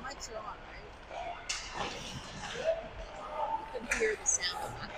Mics are on, right? You can hear the sound of my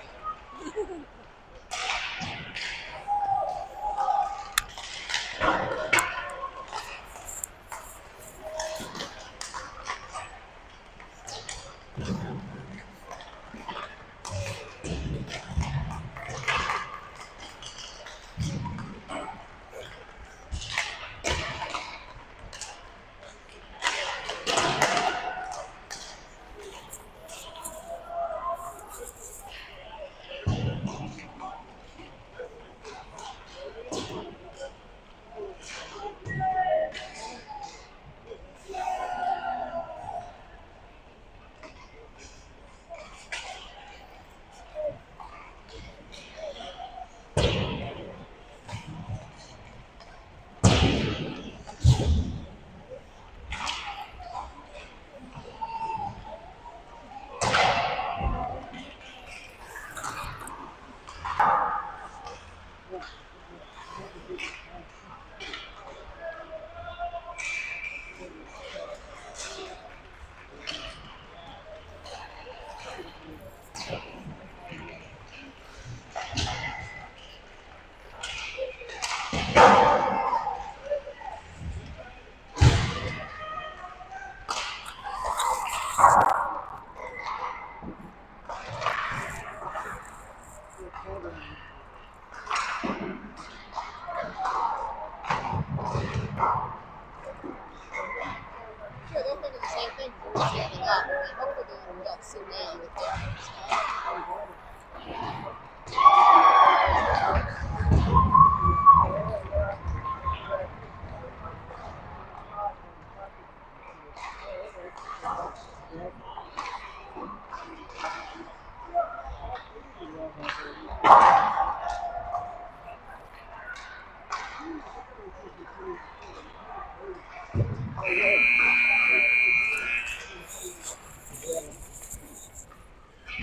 Sure, they're thinking the same thing. We're standing up. And hopefully they'll see me with the other stuff.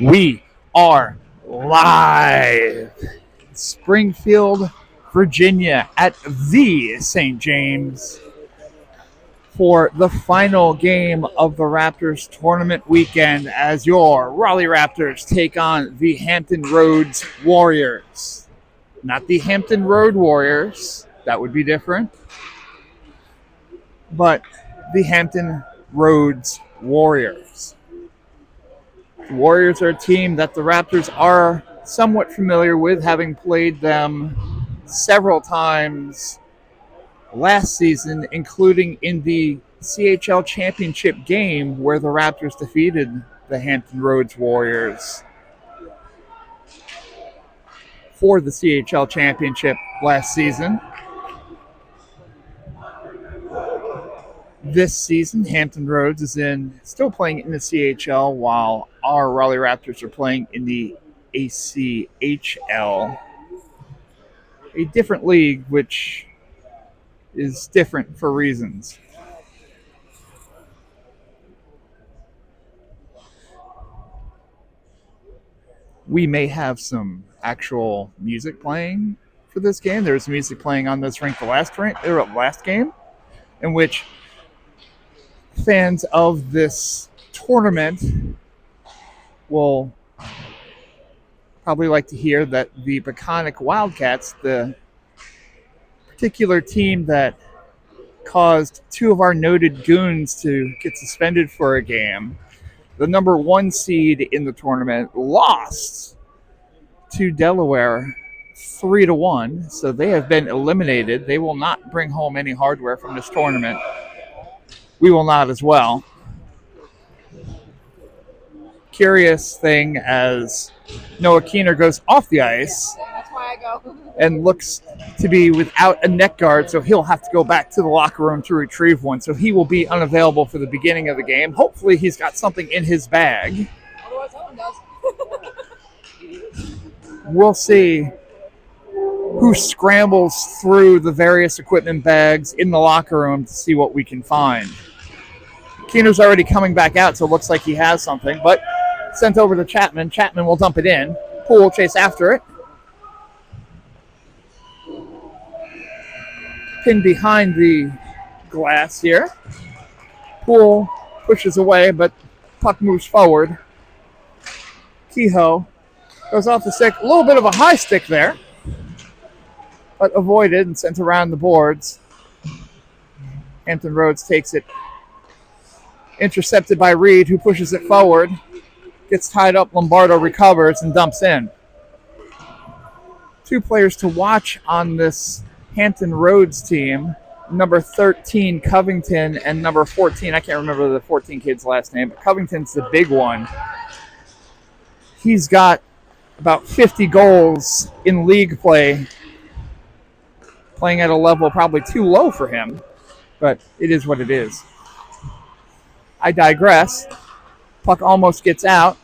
We are live in Springfield, Virginia at the St. James for the final game of the Raptors tournament weekend as your Raleigh Raptors take on the Hampton Roads Warriors. Not the Hampton Road Warriors, that would be different, but the Hampton Roads Warriors. The Warriors are a team that the Raptors are somewhat familiar with, having played them several times last season, including in the CHL Championship game where the Raptors defeated the Hampton Roads Warriors for the CHL Championship last season. This season, Hampton Roads is still playing in the CHL, while our Raleigh Raptors are playing in the ACHL, a different league, which is different for reasons. We may have some actual music playing for this game. There's music playing on this rink the last game, in which fans of this tournament will probably like to hear that the Peconic Wildcats, the particular team that caused two of our noted goons to get suspended for a game, the number one seed in the tournament, lost to Delaware 3-1, so they have been eliminated. They will not bring home any hardware from this tournament. We will not as well. Curious thing as Noah Keener goes off the ice and looks to be without a neck guard, so he'll have to go back to the locker room to retrieve one. So he will be unavailable for the beginning of the game. Hopefully he's got something in his bag. Otherwise, someone does. We'll see who scrambles through the various equipment bags in the locker room to see what we can find. Keener's already coming back out, so it looks like he has something, but sent over to Chapman. Chapman will dump it in. Poole will chase after it. Pinned behind the glass here. Poole pushes away, but puck moves forward. Kehoe goes off the stick. A little bit of a high stick there, but avoided and sent around the boards. Hampton Roads takes it. Intercepted by Reed, who pushes it forward. Gets tied up. Lombardo recovers and dumps in. 2 players to watch on this Hampton Roads team. Number 13, Covington, and number 14, I can't remember the 14 kid's last name, but Covington's the big one. He's got about 50 goals in league play, playing at a level probably too low for him, but it is what it is. I digress. Puck almost gets out,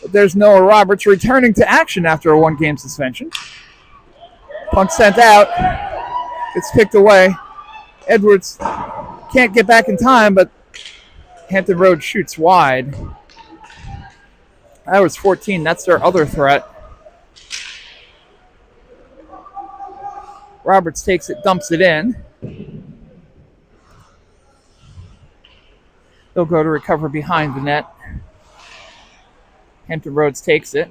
but there's Noah Roberts returning to action after a 1-game suspension. Puck sent out. It's picked away. Edwards can't get back in time, but Hampton Roads shoots wide. That was 14. That's their other threat. Roberts takes it, dumps it in. They'll go to recover behind the net. Hampton Roads takes it.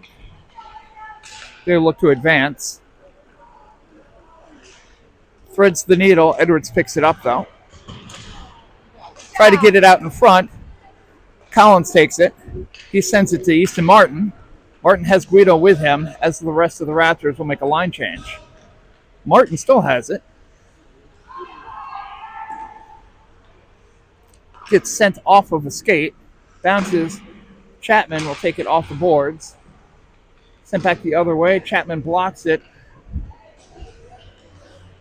They look to advance. Threads the needle. Edwards picks it up, though. Try to get it out in front. Collins takes it. He sends it to Easton Martin. Martin has Guido with him, as the rest of the Raptors will make a line change. Martin still has it. Gets sent off of a skate. Bounces. Chapman will take it off the boards. Sent back the other way. Chapman blocks it.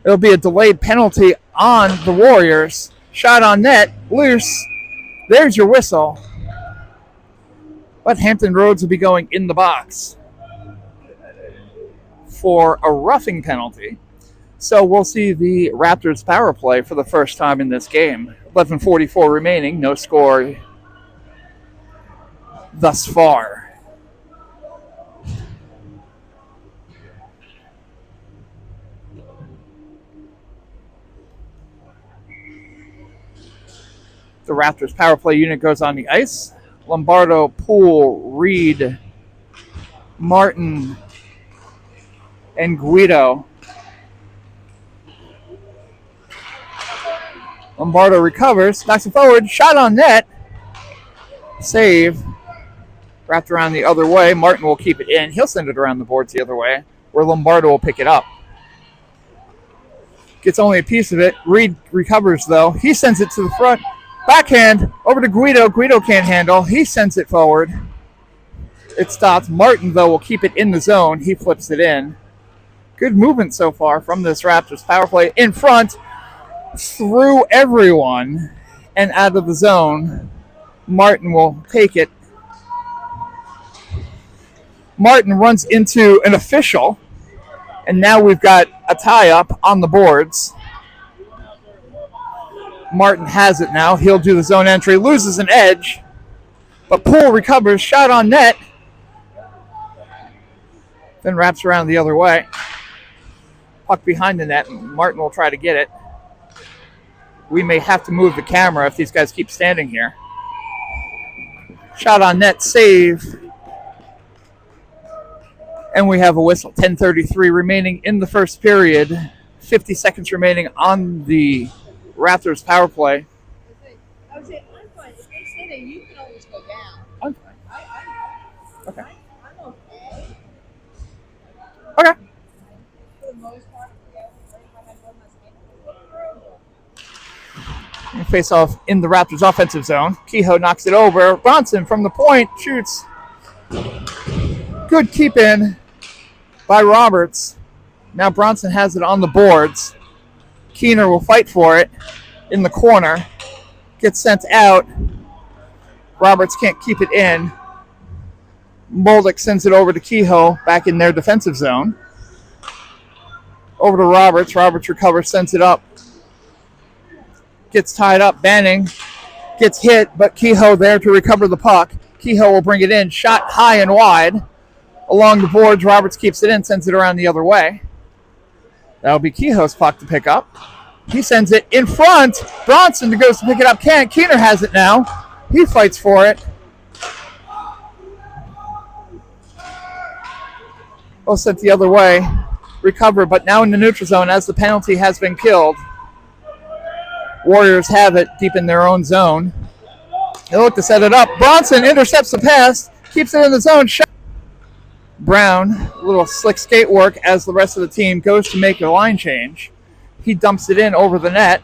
It'll be a delayed penalty on the Warriors. Shot on net. Loose. There's your whistle. But Hampton Roads will be going in the box for a roughing penalty. So we'll see the Raptors power play for the first time in this game. 11:44 remaining. No score thus far. The Raptors power play unit goes on the ice. Lombardo, Poole, Reed, Martin, and Guido. Lombardo recovers, knocks it forward, shot on net. Save. Wrapped around the other way. Martin will keep it in. He'll send it around the boards the other way, where Lombardo will pick it up. Gets only a piece of it. Reed recovers, though. He sends it to the front. Backhand over to Guido. Guido can't handle. He sends it forward. It stops. Martin, though, will keep it in the zone. He flips it in. Good movement so far from this Raptors power play. In front, through everyone, and out of the zone. Martin will take it. Martin runs into an official, and now we've got a tie-up on the boards. Martin has it now. He'll do the zone entry. Loses an edge. But Poole recovers. Shot on net. Then wraps around the other way. Puck behind the net. Martin will try to get it. We may have to move the camera if these guys keep standing here. Shot on net. Save. And we have a whistle. 10:33 remaining in the first period. 50 seconds remaining on the Raptors power play. I would say, I'm fine. If they say that you can always go down. I'm fine. Okay. I'm okay. Okay. For the most part, Face off in the Raptors offensive zone. Kehoe knocks it over. Bronson from the point shoots. Good keep in by Roberts. Now Bronson has it on the boards. Keener will fight for it in the corner. Gets sent out. Roberts can't keep it in. Moldick sends it over to Kehoe back in their defensive zone. Over to Roberts. Roberts recovers, sends it up. Gets tied up. Banning gets hit, but Kehoe there to recover the puck. Kehoe will bring it in. Shot high and wide. Along the boards, Roberts keeps it in, sends it around the other way. That'll be Kehoe's puck to pick up. He sends it in front. Bronson goes to pick it up. Can't. Keener has it now. He fights for it. Well, sent the other way. Recover, but now in the neutral zone as the penalty has been killed. Warriors have it deep in their own zone. They look to set it up. Bronson intercepts the pass. Keeps it in the zone. Shot. Brown, a little slick skate work as the rest of the team goes to make a line change. He dumps it in over the net.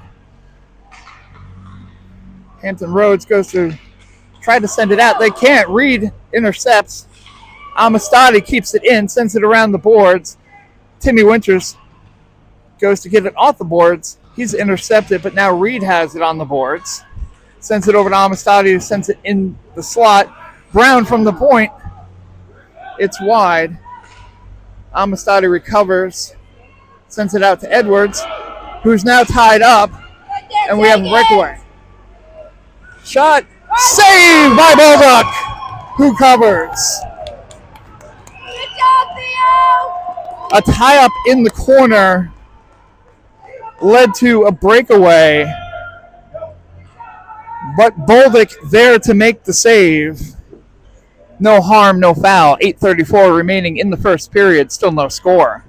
Hampton Roads goes to try to send it out. They can't. Reed intercepts. Amistadi keeps it in, sends it around the boards. Timmy Winters goes to get it off the boards. He's intercepted, but now Reed has it on the boards. Sends it over to Amistadi, who sends it in the slot. Brown from the point. It's wide. Amistadi recovers. Sends it out to Edwards, who's now tied up. And we have a breakaway. Shot. Saved by Baldock, who covers. A tie-up in the corner led to a breakaway. But Bolduc there to make the save. No harm, no foul. 8:34 remaining in the first period. Still no score.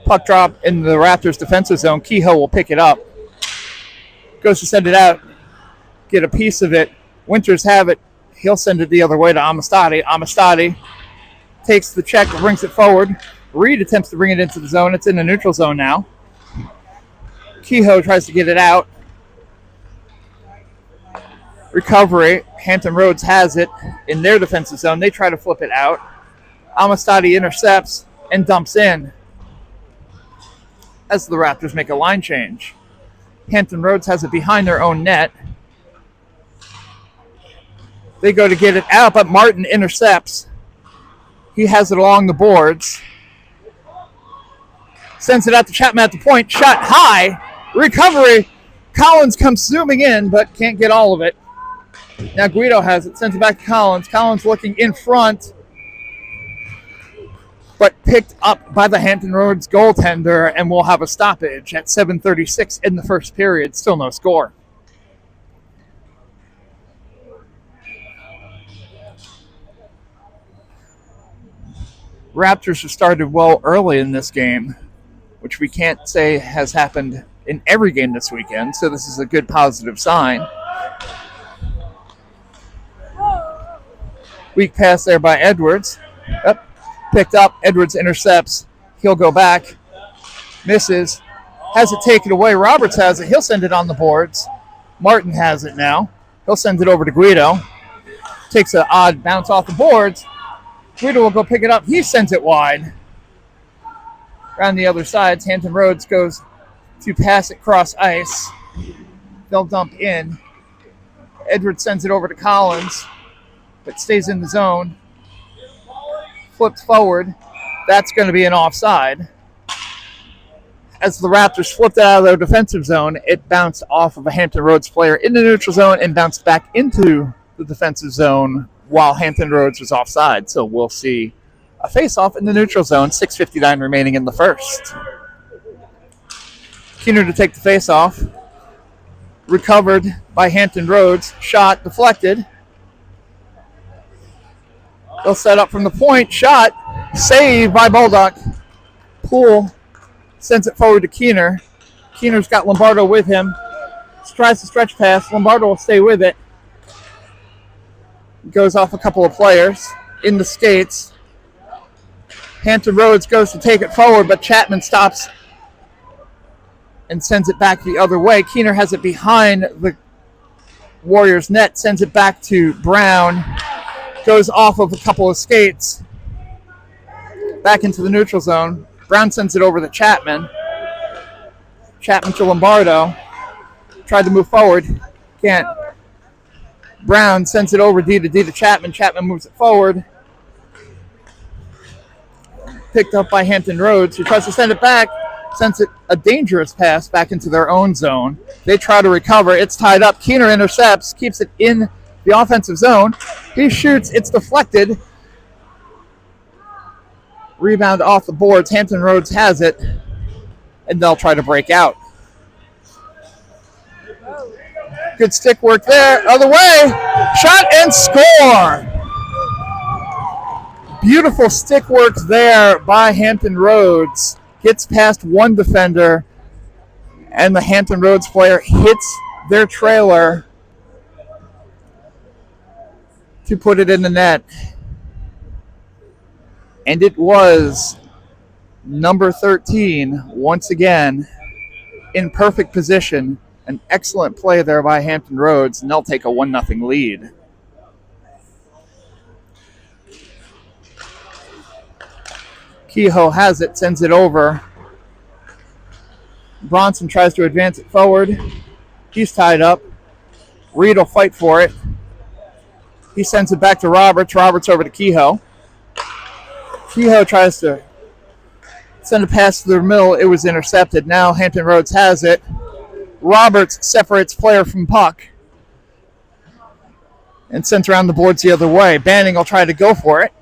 Puck drop in the Raptors defensive zone. Kehoe will pick it up. Goes to send it out. Get a piece of it. Winters have it. He'll send it the other way to Amistadi. Amistadi takes the check, brings it forward. Reed attempts to bring it into the zone. It's in the neutral zone now. Kehoe tries to get it out. Recovery. Hampton Roads has it in their defensive zone. They try to flip it out. Amistadi intercepts and dumps in as the Raptors make a line change. Hampton Roads has it behind their own net. They go to get it out, but Martin intercepts. He has it along the boards. Sends it out to Chapman at the point. Shot high. Recovery. Collins comes zooming in, but can't get all of it. Now Guido has it. Sends it back to Collins. Collins looking in front, but picked up by the Hampton Roads goaltender, and we'll have a stoppage at 7:36 in the first period. Still no score. Raptors have started well early in this game, which we can't say has happened in every game this weekend, so this is a good positive sign. Weak pass there by Edwards. Yep. Picked up. Edwards intercepts. He'll go back. Misses. Has it taken away. Roberts has it. He'll send it on the boards. Martin has it now. He'll send it over to Guido. Takes an odd bounce off the boards. Guido will go pick it up. He sends it wide. Around the other side, Hampton Roads goes to pass it cross ice. They'll dump in. Edwards sends it over to Collins, but stays in the zone. Flips forward. That's going to be an offside. As the Raptors flipped it out of their defensive zone, it bounced off of a Hampton Roads player in the neutral zone and bounced back into the defensive zone while Hampton Roads was offside. So we'll see a face-off in the neutral zone. 6:59 remaining in the first. Keener to take the face-off. Recovered by Hampton Roads. Shot deflected. They'll set up from the point. Shot. Saved by Baldock. Poole sends it forward to Keener. Keener's got Lombardo with him. Tries to stretch pass. Lombardo will stay with it. Goes off a couple of players in the skates. Hampton Roads goes to take it forward, but Chapman stops and sends it back the other way. Keener has it behind the Warriors net, sends it back to Brown. Goes off of a couple of skates. Back into the neutral zone. Brown sends it over to Chapman. Chapman to Lombardo. Tried to move forward. Can't. Brown sends it over D to Chapman. Chapman moves it forward. Picked up by Hampton Roads, who tries to send it back. Sends it a dangerous pass back into their own zone. They try to recover. It's tied up. Keener intercepts, keeps it in the offensive zone. He shoots. It's deflected. Rebound off the boards. Hampton Roads has it, and they'll try to break out. Good stick work there. Other way. Shot and score. Beautiful stick work there by Hampton Roads. Gets past one defender, and the Hampton Roads player hits their trailer to put it in the net. And it was number 13, once again, in perfect position. An excellent play there by Hampton Roads, and they'll take a 1-0 lead. Kehoe has it, sends it over. Bronson tries to advance it forward. He's tied up. Reed will fight for it. He sends it back to Roberts. Roberts over to Kehoe. Kehoe tries to send a pass to the middle. It was intercepted. Now Hampton Roads has it. Roberts separates player from puck and sends around the boards the other way. Banning will try to go for it.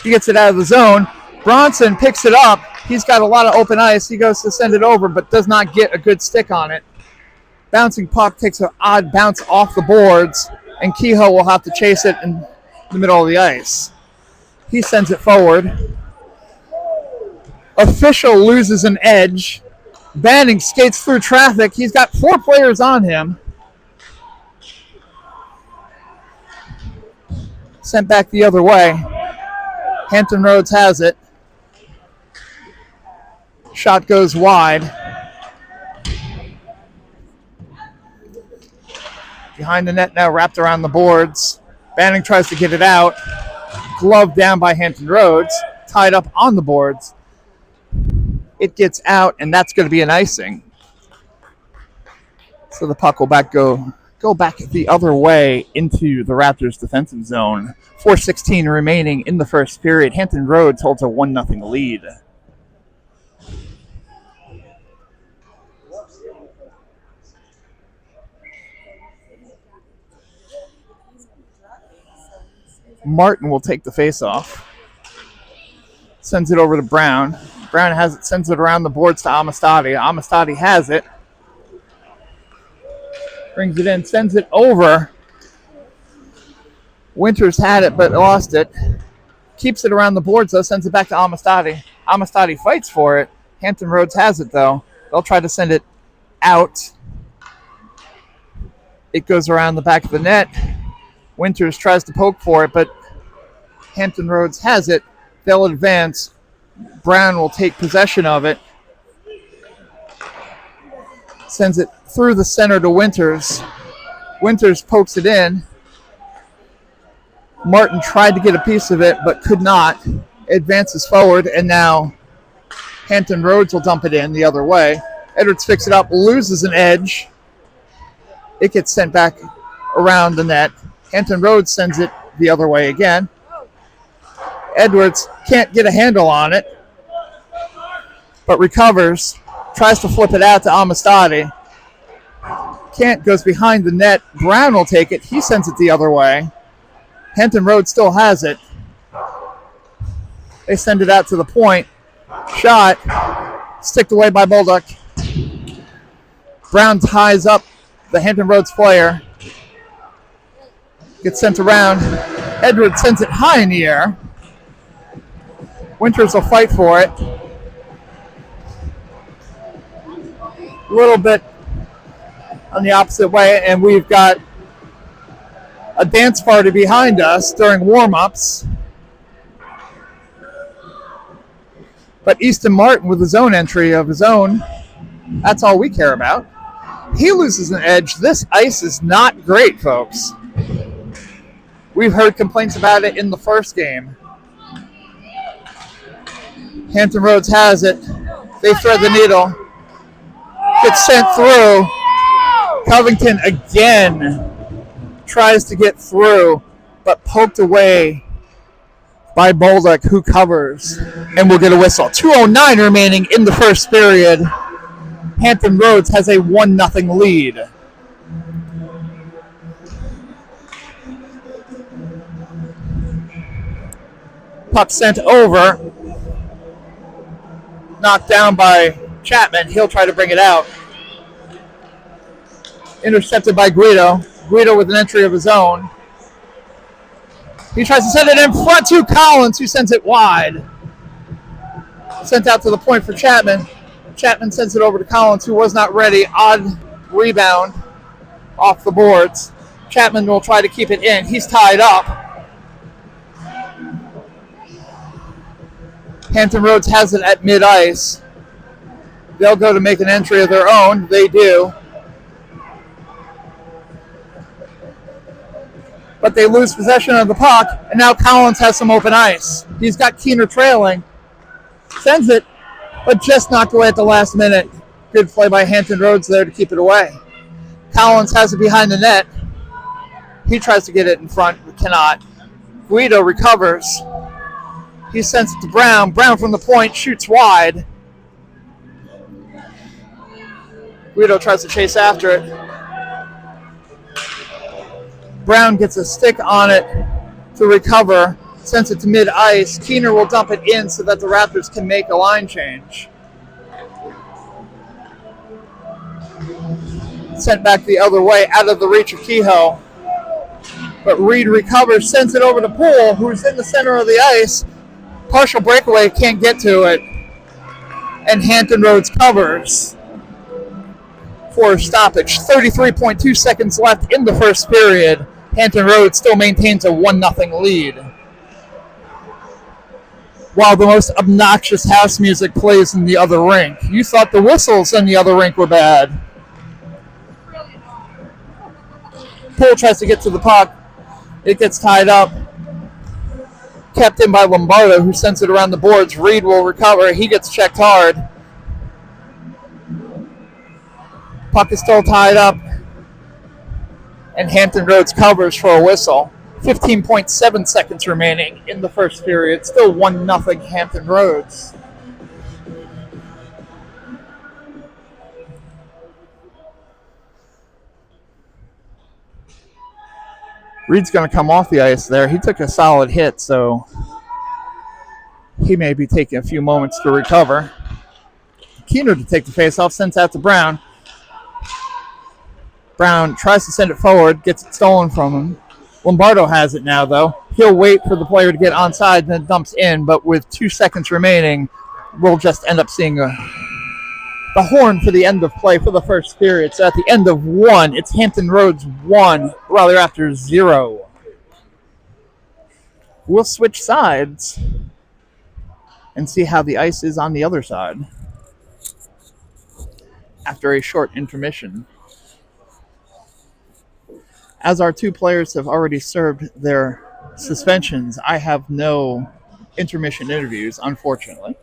He gets it out of the zone. Bronson picks it up. He's got a lot of open ice. He goes to send it over, but does not get a good stick on it. Bouncing puck takes an odd bounce off the boards, and Kehoe will have to chase it in the middle of the ice. He sends it forward. Official loses an edge. Banning skates through traffic. He's got 4 players on him. Sent back the other way. Hampton Roads has it. Shot goes wide. Behind the net now, wrapped around the boards. Banning tries to get it out. Glove down by Hampton Roads. Tied up on the boards. It gets out, and that's going to be an icing. So the puck will go back the other way into the Raptors' defensive zone. 4:16 remaining in the first period. Hampton Roads holds a 1-0 lead. Martin will take the faceoff. Sends it over to Brown. Brown has it, sends it around the boards to Amistadi. Amistadi has it. Brings it in, sends it over. Winters had it but lost it. Keeps it around the boards though, sends it back to Amistadi. Amistadi fights for it. Hampton Roads has it though. They'll try to send it out. It goes around the back of the net. Winters tries to poke for it, but Hampton Roads has it. They'll advance. Brown will take possession of it. Sends it through the center to Winters. Winters pokes it in. Martin tried to get a piece of it, but could not. Advances forward, and now Hampton Roads will dump it in the other way. Edwards picks it up, loses an edge. It gets sent back around the net. Hampton Roads sends it the other way again. Edwards can't get a handle on it, but recovers. Tries to flip it out to Amistadi. Can't, goes behind the net. Brown will take it. He sends it the other way. Hampton Roads still has it. They send it out to the point. Shot. Sticked away by Bolduc. Brown ties up the Hampton Roads player. Gets sent around. Edwards sends it high in the air. Winters will fight for it. A little bit on the opposite way, and we've got a dance party behind us during warm-ups. But Easton Martin with his own entry of his own, that's all we care about. He loses an edge. This ice is not great, folks. We've heard complaints about it in the first game. Hampton Roads has it. They thread the needle. Gets sent through. Covington again tries to get through, but poked away by Bolduc, who covers, and will get a whistle. 2:09 remaining in the first period. Hampton Roads has a 1-0 lead. Puck sent over. Knocked down by Chapman. He'll try to bring it out. Intercepted by Guido. Guido with an entry of his own. He tries to send it in front to Collins, who sends it wide. Sent out to the point for Chapman. Chapman sends it over to Collins, who was not ready. Odd rebound off the boards. Chapman will try to keep it in. He's tied up. Hampton Roads has it at mid-ice. They'll go to make an entry of their own. They do. But they lose possession of the puck, and now Collins has some open ice. He's got Keener trailing. Sends it, but just knocked away at the last minute. Good play by Hampton Roads there to keep it away. Collins has it behind the net. He tries to get it in front, but cannot. Guido recovers. He sends it to Brown. Brown from the point shoots wide. Guido tries to chase after it. Brown gets a stick on it to recover. Sends it to mid-ice. Keener will dump it in so that the Raptors can make a line change. Sent back the other way, out of the reach of Kehoe. But Reed recovers, sends it over to Poole, who's in the center of the ice. Partial breakaway, can't get to it. And Hampton Roads covers for a stoppage. 33.2 seconds left in the first period. Hampton Roads still maintains a 1-0 lead. While the most obnoxious house music plays in the other rink. You thought the whistles in the other rink were bad. Poole tries to get to the puck. It gets tied up. Kept in by Lombardo, who sends it around the boards. Reed will recover. He gets checked hard. Puck is still tied up. And Hampton Roads covers for a whistle. 15.7 seconds remaining in the first period. Still 1-0 Hampton Roads. Reed's going to come off the ice there. He took a solid hit, so he may be taking a few moments to recover. Keener to take the faceoff, sends out to Brown. Brown tries to send it forward, gets it stolen from him. Lombardo has it now, though. He'll wait for the player to get onside and then dumps in, but with 2 seconds remaining, we'll just end up seeing the horn for the end of play for the first period. So at the end of 1, it's Hampton Roads 1, Raleigh Raptors 0. We'll switch sides and see how the ice is on the other side after a short intermission. As our two players have already served their suspensions, I have no intermission interviews, unfortunately.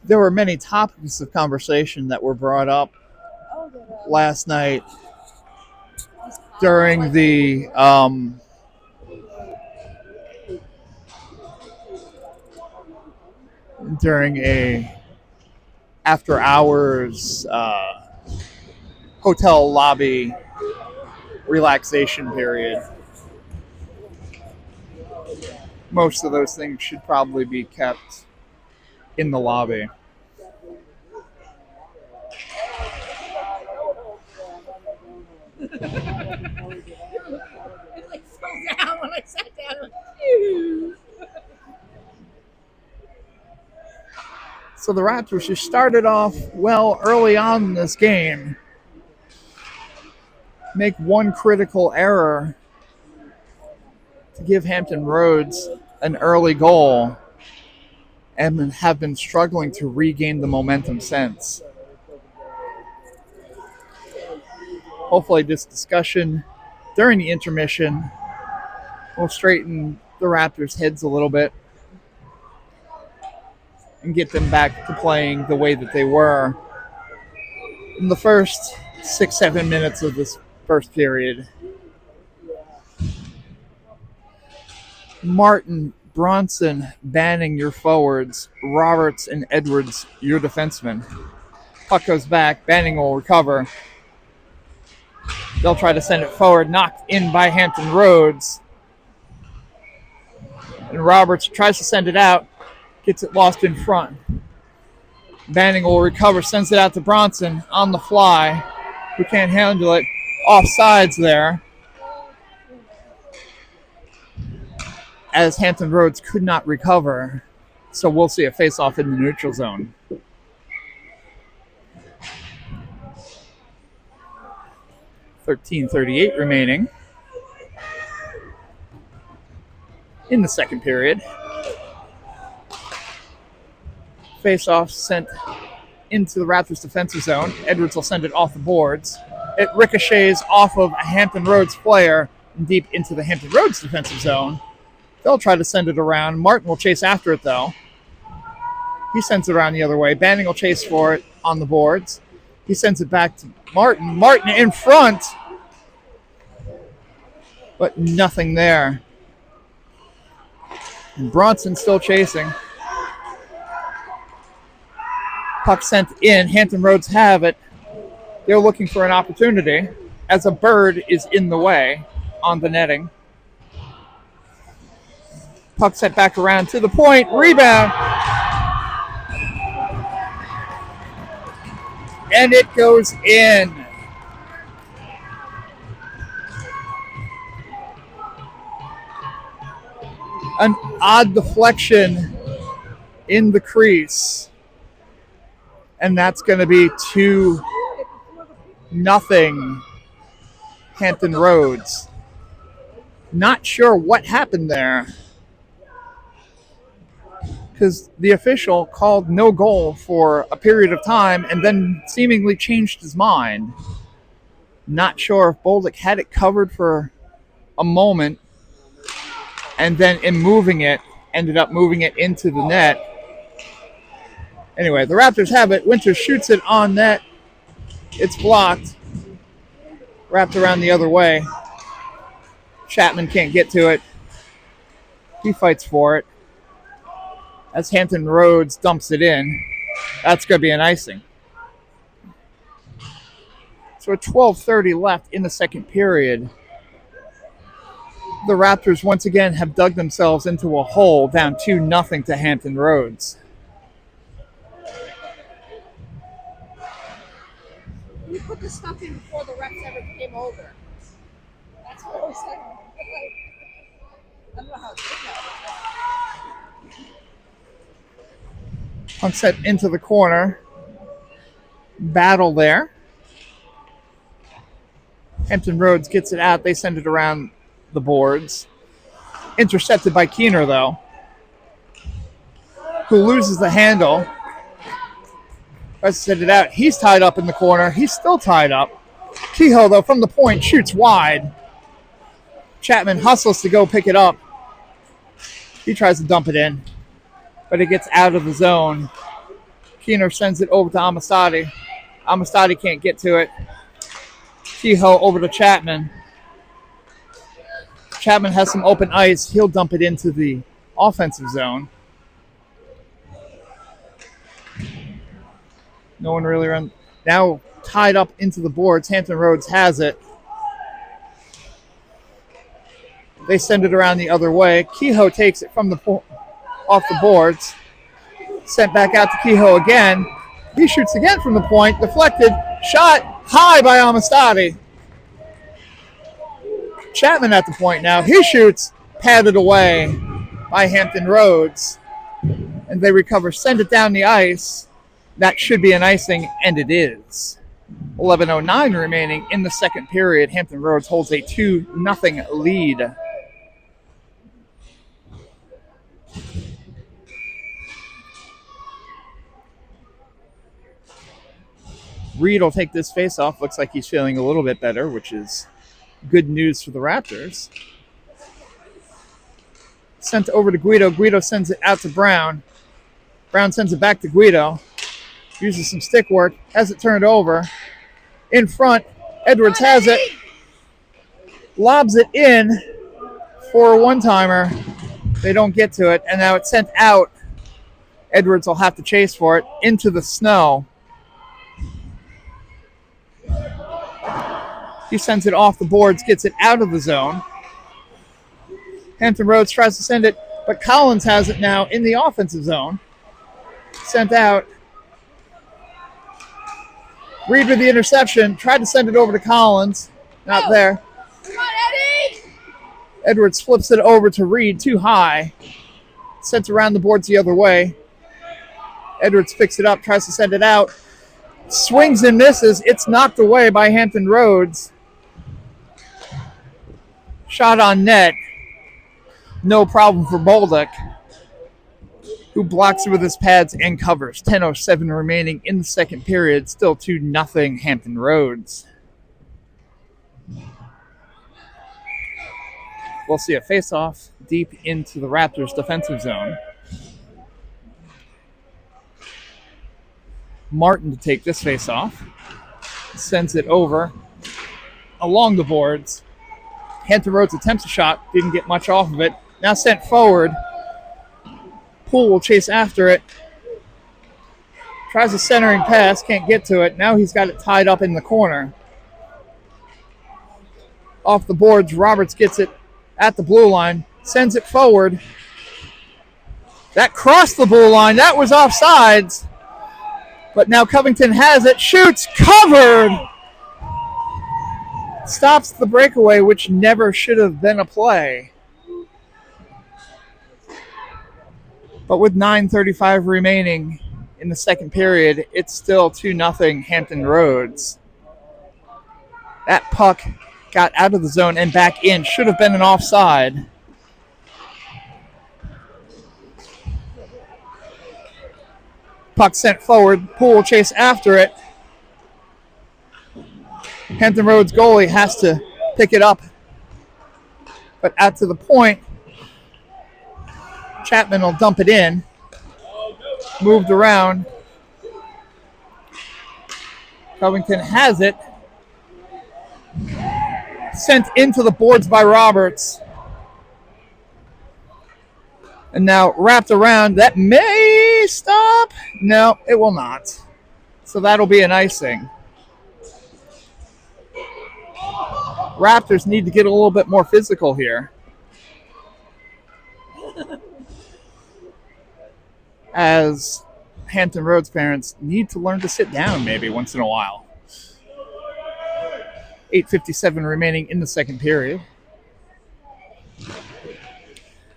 There were many topics of conversation that were brought up last night during the a after hours hotel lobby relaxation period. Most of those things should probably be kept in the lobby. It like fell down when I sat down. Like, so the Raptors, who started off well early on in this game, make one critical error to give Hampton Roads an early goal and have been struggling to regain the momentum since. Hopefully this discussion during the intermission will straighten the Raptors' heads a little bit and get them back to playing the way that they were in the first 6-7 minutes of this first period. Martin, Bronson, Banning, your forwards. Roberts and Edwards, your defensemen. Puck goes back. Banning will recover. They'll try to send it forward. Knocked in by Hampton Roads. And Roberts tries to send it out. Gets it lost in front. Banning will recover. Sends it out to Bronson on the fly. Who can't handle it. Offsides there. As Hampton Roads could not recover. So we'll see a face-off in the neutral zone. .38 remaining in the second period. Face-off sent into the Raptors defensive zone. Edwards will send it off the boards. It ricochets off of a Hampton Roads player and deep into the Hampton Roads defensive zone. They'll try to send it around. Martin will chase after it, though. He sends it around the other way. Banning will chase for it on the boards. He sends it back to Martin. Martin in front. But nothing there. And Bronson still chasing. Puck sent in. Hampton Roads have it. They're looking for an opportunity as a bird is in the way on the netting. Puck sent back around to the point. Rebound. And it goes in. An odd deflection in the crease. And that's going to be 2-0 Hampton Roads. Not sure what happened there, because the official called no goal for a period of time and then seemingly changed his mind. Not sure if Bolduc had it covered for a moment and then in moving it, ended up moving it into the net. Anyway, the Raptors have it. Winters shoots it on net. It's blocked. Wrapped around the other way. Chapman can't get to it. He fights for it. As Hampton Roads dumps it in. That's going to be an icing. So at 12:30 left in the second period, the Raptors once again have dug themselves into a hole, down 2-0 to Hampton Roads. You put the stuff in before the refs ever came over. That's what I was saying. I don't know how to do that. Puck set into the corner. Battle there. Hampton Roads gets it out. They send it around the boards. Intercepted by Keener, though, who loses the handle. Tries to send it out. He's tied up in the corner. He's still tied up. Kehoe, though, from the point, shoots wide. Chapman hustles to go pick it up. He tries to dump it in, but it gets out of the zone. Keener sends it over to Amistadi. Amistadi can't get to it. Kehoe over to Chapman. Chapman has some open ice. He'll dump it into the offensive zone. No one really runs. Now tied up into the boards. Hampton Roads has it. They send it around the other way. Kehoe takes it from off the boards. Sent back out to Kehoe again. He shoots again from the point. Deflected. Shot high by Amistadi. Chapman at the point now. He shoots. Padded away by Hampton Roads. And they recover. Send it down the ice. That should be an icing, and it is. 11:09 remaining in the second period. Hampton Roads holds a 2-0 lead. Reed will take this face-off. Looks like he's feeling a little bit better, which is good news for the Raptors. Sent over to Guido. Guido sends it out to Brown. Brown sends it back to Guido. Uses some stick work. Has it turned over. In front. Edwards has it. Lobs it in for a one-timer. They don't get to it. And now it's sent out. Edwards will have to chase for it into the snow. He sends it off the boards, gets it out of the zone. Hampton Roads tries to send it, but Collins has it now in the offensive zone. Sent out. Reed with the interception. Tried to send it over to Collins. Not there. Come on, Eddie! Edwards flips it over to Reed. Too high. Sent around the boards the other way. Edwards picks it up. Tries to send it out. Swings and misses. It's knocked away by Hampton Roads. Shot on net. No problem for Bolduc, who blocks it with his pads and covers. 10:07 remaining in the second period. Still 2-0 Hampton Roads. We'll see a face-off deep into the Raptors' defensive zone. Martin to take this face-off. Sends it over along the boards. Hampton Roads attempts a shot. Didn't get much off of it. Now sent forward. Poole will chase after it. Tries a centering pass. Can't get to it. Now he's got it tied up in the corner. Off the boards. Roberts gets it at the blue line. Sends it forward. That crossed the blue line. That was offsides. But now Covington has it. Shoots. Covered. Stops the breakaway, which never should have been a play. But with 9:35 remaining in the second period, it's still 2-0 Hampton Roads. That puck got out of the zone and back in. Should have been an offside. Puck sent forward. Poole will chase after it. Hampton Roads goalie has to pick it up. But out to the point, Chapman will dump it in. Moved around. Covington has it. Sent into the boards by Roberts. And now wrapped around. That may stop. No, it will not. So that'll be an icing. Raptors need to get a little bit more physical here. As Hampton Roads parents need to learn to sit down maybe once in a while. 8:57 remaining in the second period.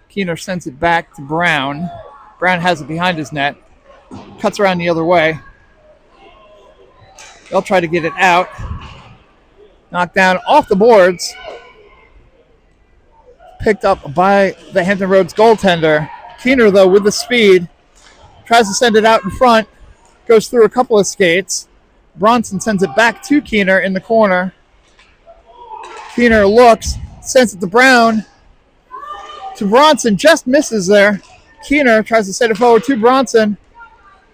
Keener sends it back to Brown. Brown has it behind his net. Cuts around the other way. They'll try to get it out. Knocked down off the boards. Picked up by the Hampton Roads goaltender. Keener, though, with the speed, tries to send it out in front. Goes through a couple of skates. Bronson sends it back to Keener in the corner. Keener looks, sends it to Brown. To Bronson, just misses there. Keener tries to send it forward to Bronson.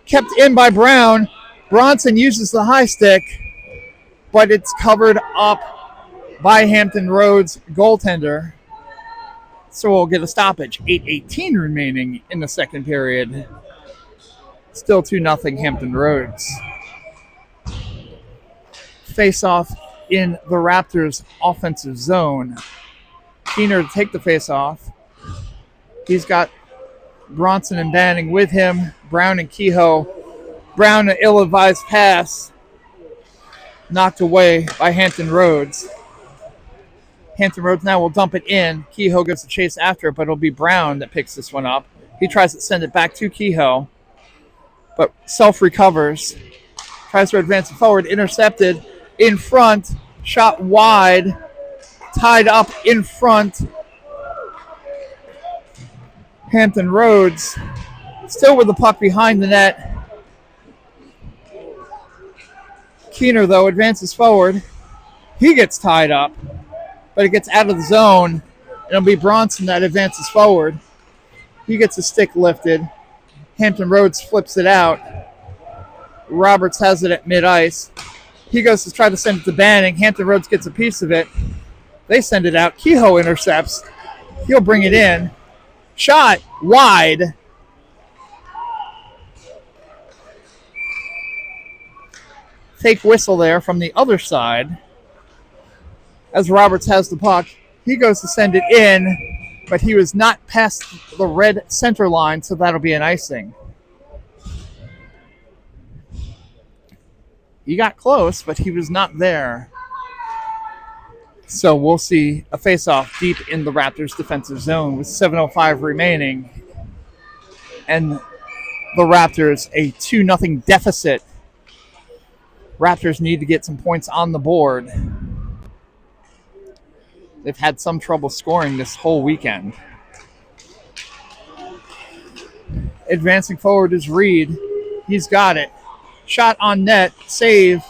Kept in by Brown. Bronson uses the high stick, but it's covered up by Hampton Roads goaltender. So we'll get a stoppage. 8:18 remaining in the second period. Still 2-0 Hampton Roads. Face-off in the Raptors' offensive zone. Keener to take the face-off. He's got Bronson and Banning with him. Brown and Kehoe. Brown, an ill-advised pass. Knocked away by Hampton Roads. Hampton Roads now will dump it in. Kehoe goes to chase after it, but it'll be Brown that picks this one up. He tries to send it back to Kehoe, but self-recovers. Tries to advance it forward. Intercepted in front. Shot wide. Tied up in front. Hampton Roads still with the puck behind the net. Keener, though, advances forward. He gets tied up, but it gets out of the zone. It'll be Bronson that advances forward. He gets a stick lifted. Hampton Roads flips it out. Roberts has it at mid-ice. He goes to try to send it to Banning. Hampton Roads gets a piece of it. They send it out. Kehoe intercepts. He'll bring it in. Shot wide. Fake whistle there from the other side. As Roberts has the puck, he goes to send it in, but he was not past the red center line, so that'll be an icing. He got close, but he was not there. So we'll see a face-off deep in the Raptors' defensive zone with 7:05 remaining. And the Raptors a 2-0 deficit. Raptors need to get some points on the board. They've had some trouble scoring this whole weekend. Advancing forward is Reed. He's got it. Shot on net. Save.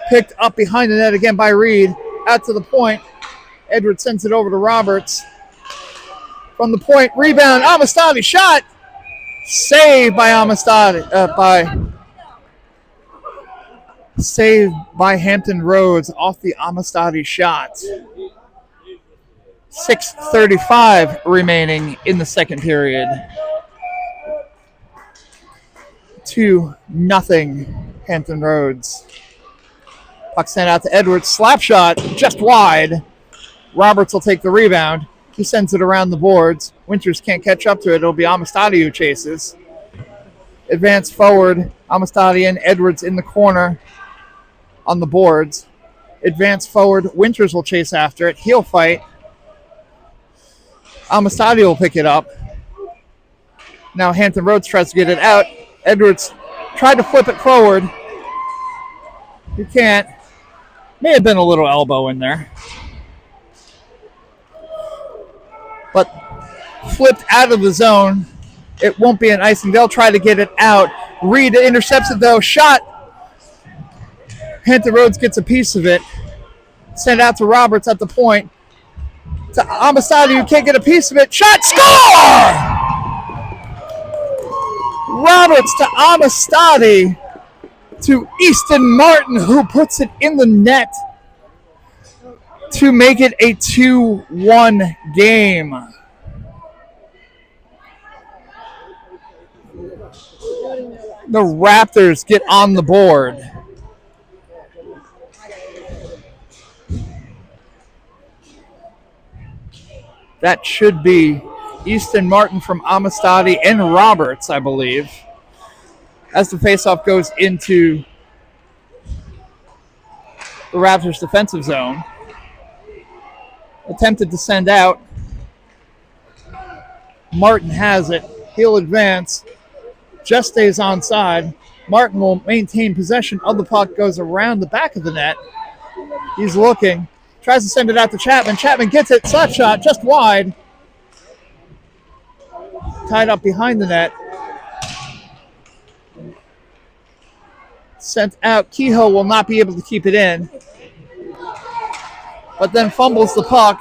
Picked up behind the net again by Reed. Out to the point. Edwards sends it over to Roberts. From the point. Rebound. Amistadi. Shot. Saved by Amistadi. Saved by Hampton Roads off the Amistadi shot. 6:35 remaining in the second period. 2-0 Hampton Roads. Puck sent out to Edwards. Slap shot just wide. Roberts will take the rebound. He sends it around the boards. Winters can't catch up to it. It'll be Amistadi who chases. Advance forward. Amistadi and Edwards in the corner on the boards. Advance forward. Winters will chase after it. He'll fight. Amistadi will pick it up. Now Hampton Roads tries to get it out. Edwards tried to flip it forward. He can't. May have been a little elbow in there. But flipped out of the zone. It won't be an icing. They'll try to get it out. Reed intercepts it though. Shot. Hampton Roads gets a piece of it. Sent out to Roberts at the point. To Amistadi, who can't get a piece of it. Shot. Score! Roberts to Amistadi to Easton Martin, who puts it in the net to make it a 2-1 game. The Raptors get on the board. That should be Easton Martin from Amistadi and Roberts, I believe, as the faceoff goes into the Raptors' defensive zone. Attempted to send out. Martin has it. He'll advance. Just stays onside. Martin will maintain possession of the puck, goes around the back of the net. He's looking. Tries to send it out to Chapman. Chapman gets it. Slap shot just wide. Tied up behind the net. Sent out. Kehoe will not be able to keep it in. But then fumbles the puck.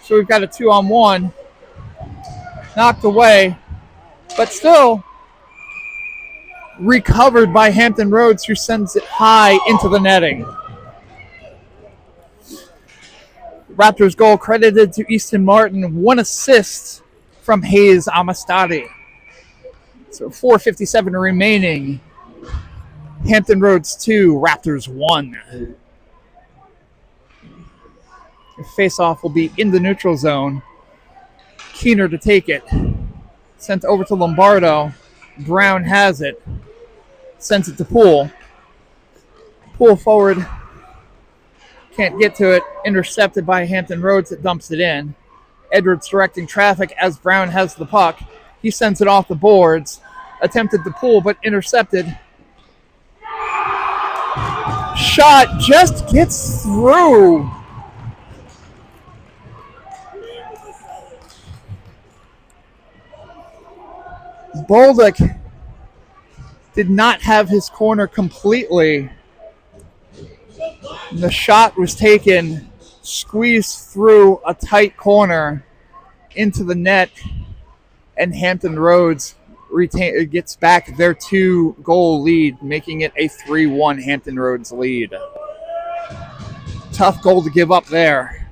So we've got a 2-on-1. Knocked away. But still recovered by Hampton Roads, who sends it high into the netting. Raptors goal credited to Easton Martin. 1 assist from Hayes Amistadi. So 4:57 remaining. Hampton Roads 2, Raptors 1. The face-off will be in the neutral zone. Keener to take it. Sent over to Lombardo. Brown has it. Sends it to Poole. Poole forward. Can't get to it. Intercepted by Hampton Roads that dumps it in. Edwards directing traffic as Brown has the puck. He sends it off the boards. Attempted to pull, but intercepted. Shot just gets through. Bolduc did not have his corner completely. The shot was taken, squeezed through a tight corner into the net, and Hampton Roads gets back their 2-goal lead, making it a 3-1 Hampton Roads lead. Tough goal to give up there.